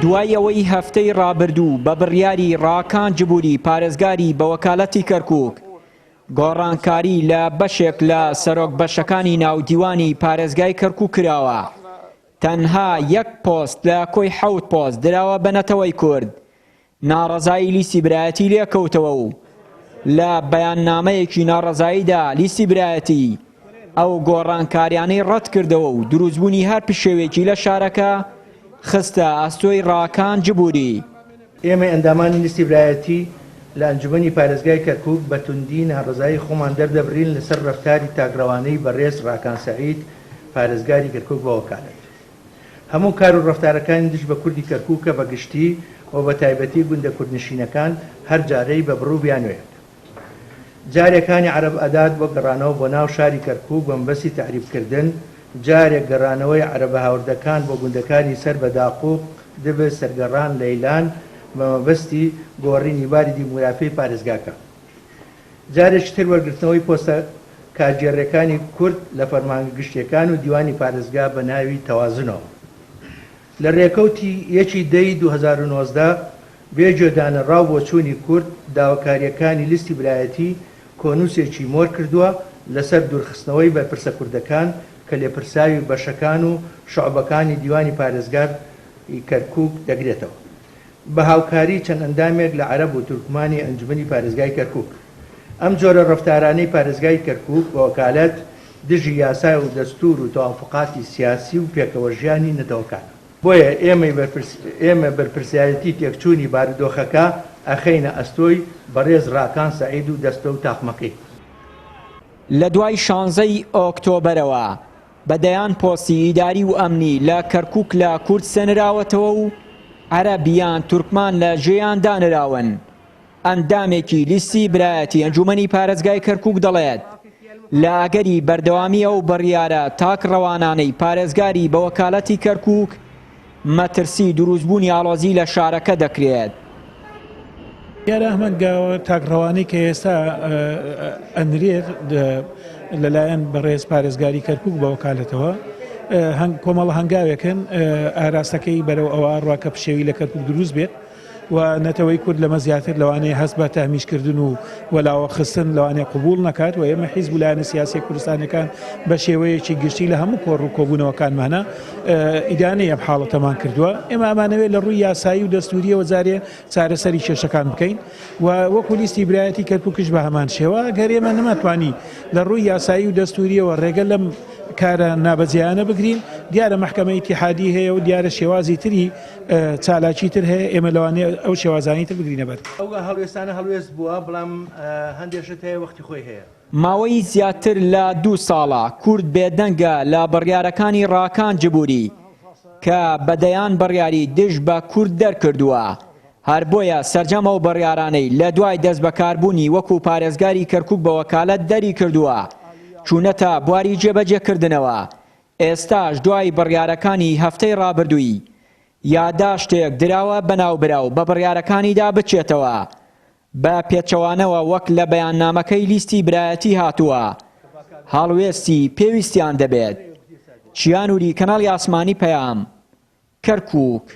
دوای ئەوەی هەفتەی ڕابردوو بە بڕیاری ڕاکان جبوری پارێزگاری بە وەکالەتی کەرکووک گۆڕانکاری لە بەشێک لە سەرۆک بەشەکانی ناودیوانی پارێزگای کەرکووک کراوە. تەنها یەک پۆست لە کۆی 7 پۆست دراوە بە نەتەوەی کورد. ناڕەزایی لیستی برایەتی لێکەوتەوە و لە بەیاننامەیەکی ناڕەزاییدا لیستی برایەتی ئەو گۆڕانکاریانەی ڕەت کردەوە و دروستبوونی هەر پشێوێکی لە شارەکە خستە ئەستۆی ڕاکان جبوری. ئێمە ئەندامانی لیستی برایەتی لە ئەنجومەنی پارێزگای کەرکووک بە توندی ناڕەزایی خۆمان دەردەبرین لەسەر ڕەفتاری تاگڕەوانەی بەڕێز ڕاکان سەعید پارێزگاری کەرکووک بە وەکالەت. هەموو کار و ڕەفتارەکانی دش بە کوردی کەرکووکە بە گشتی و بە تایبەتی گوندە کوردنشینەکان هەر جارەی بە بڕوو بیانوێت. جارێکانی عەرەب ئەداد بۆ گەڕانەوە بۆ ناو شاری کەرکووک بە مەبەستی تعریفکردن، جارێک گەڕانەوەی عەرەبە هاوردەکان بۆ گوندەکانی سەر بە داقووق دەبێت سەرگەڕان لەیلان بە مەبەستی گۆڕینی باری دیموگرافیای پارێزگاکە. جارێکی تر وەرگرتنەوەی پۆستە کارگێڕەکانی کورد لە فەرمانگشتیەکان و دیوانی پارێزگا بە ناوی تەوازنەوە. لە ڕێکەوتی 1/2/2019 بێجێدانە ڕاو بۆ چوونی کورد داواکاریەکانی لیستی برایەتی کۆنووسێکی مۆر کردووە لەسەر دوورخستنەوەی بەرپرسە کوردەکان کە لێپرساوی بەشەکان و شعبەکانی دیوانی پارێزگار کەرکووک دەگرێتەوە بە هاوکاری چەند ئەندامێک لە عەرەب و تورکمانی ئەنجومەنی پارێزگای کەرکووک. ئەم جۆرە ڕەفتارانەی پارێزگای کەرکووک بە وەکالەت دژی یاسای و دەستور و تەوافقاتی سیاسی و پێکەوەژیانی نەتەوەکانە. بۆیە ئێمە بەرپرسیارەتی تێکچوونی بارودۆخەکە ئەخەینە ئەستۆی بەڕێز ڕاکان سەعید و دەستە و تاقمەکەی. لە دوای 16 ئۆکتۆبەرەوە بەدەیان پۆستی ئیداری و ئەمنی لە کەرکووک لە کورد سەنراوەتەوە و عەرەبیان تورکمان لە ژێیان دانراون. ئەندامێکی لیستی برایەتی ئەنجومەنی پارێزگای کەرکووک دەڵێت لە ئەگەری بەردەوامی ئەو بڕیارە تاکڕەوانانەی پارێزگاری بە وەکالەتی کەرکووک مەترسی دروستبوونی ئاڵۆزی لە شارەکە دەکرێت. یارە ئەمەنگاوە تاکڕەوانەی کە ئێستا ئەنرێت لەلایەن بەڕێز پارێزگاری کەرکووک بە وەکالەتەوە کۆمەڵە هەنگاوێکن ئاراستەکەی بەرەو ئەوە ڕواکە پشێوی لە کەرکووک دروست بێت و نەتەوەی کورد لەمە زیاتر لەوانەیە هەست بە تامیشکردن و وەلاوە خستن لەوانەیە قبول نەکات و ئێمە حیزب و لایەنە سیاسی کوردستانەکان بە شێوەیەکی گشتی لە هەموو کۆڕ و کۆبوونەوەکانمانە ئیدانەی ئەم حاڵەتەمان کردووە. ئێمە ئەمانەوێت لە ڕووی یاسایی و دەستوریەوە جارێ چارەسەری کێشەکان بکەین و وەکو لیستی برایەتی کەرکووکش بە هەمان شێوە گەر ئێمە نەماتوانی لە ڕووی یاسایی و دەستوریەوە ڕێگە لەم کارە نابەجیانە بگرین. دیارە محکەمە ئیتیحادی هەیە و دیارە شێوازی تری چالاکی تر هەیە، ئێمە لەوانەیە ئەو شێوازانی تر بگرینە بەر. ئەو هەڵوێستانە هەڵوێست بووە، بەڵام هەندێشت هەیە وەختی خۆی هەیە. ماوەی زیاتر لە 2 ساڵە کورد بێدەنگە لە بڕیارەکانی ڕاکان جبوری کە بەدەیان بڕیاری دژ بە کورد دەرکردووە. هەر بۆیە سەرجەمە و بڕیارانەی لە دوای دەست بەکاربوونی وەکو پارێزگاری کەرکووک بە وەکالەت دەری کردووە چوونەتە بواری جێبەجێکردنەوە. ئێستاش دوای بڕیارەکانی هەفتەی ڕابردووی یاداشتێک دراوە بەناوبراو بە بڕیارەکانیدا بچێتەوە. بە پێچەوانەوە وەک لە بەیاننامەکەی لیستی برایەتی هاتووە هەڵوێستی پێویستیان دەبێت. چیانوری کەناڵی ئاسمانی پەیام، کەرکووک.